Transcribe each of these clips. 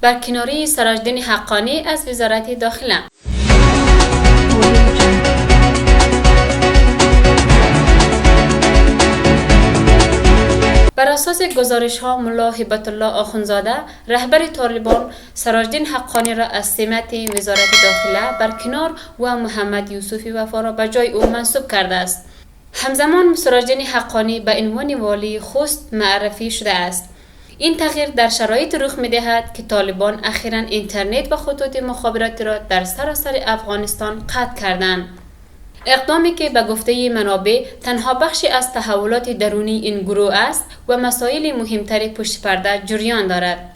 برکناری سراجدین حقانی از وزارت داخله. بر اساس گزارش‌ها ملا هبت الله آخوندزاده رهبر طالبان سراجدین حقانی را از سمت وزارت داخله برکنار و محمد یوسف وفا را به جای او منصوب کرده است. همزمان سراجدین حقانی به عنوان والی خوست معرفی شده است. این تغییر در شرایط رخ می‌دهد که طالبان اخیراً اینترنت و خطوط مخابراتی را در سراسر افغانستان قطع کردند. اقدامی که به گفته منابع تنها بخشی از تحولات درونی این گروه است و مسائل مهمتر پشت پرده جریان دارد.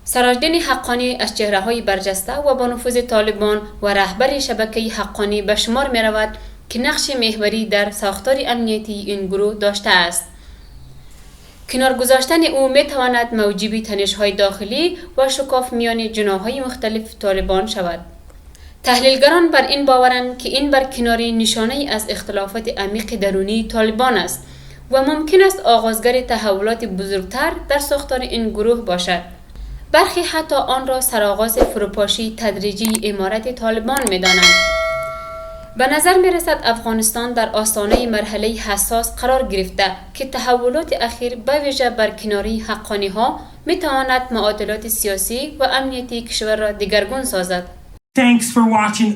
سراجدین حقانی از چهره‌های برجسته و با نفوذ طالبان و رهبر شبکه حقانی به شمار می‌رود که نقش محوری در ساختار امنیتی این گروه داشته است. کنار گذاشتن او می‌تواند موجب تنش‌های داخلی و شکاف میان جناح‌های مختلف طالبان شود. تحلیلگران بر این باورند که این برکناری نشانه از اختلافات عمیق درونی طالبان است و ممکن است آغازگر تحولات بزرگتر در ساختار این گروه باشد. برخی حتی آن را سرآغاز فروپاشی تدریجی امارت طالبان می‌دانند. به نظر می‌رسد افغانستان در آستانه مرحله حساس قرار گرفته که تحولات اخیر به ویژه برکناری حقانی‌ها می‌تواند معادلات سیاسی و امنیتی کشور را دگرگون سازد. Thanks for watching.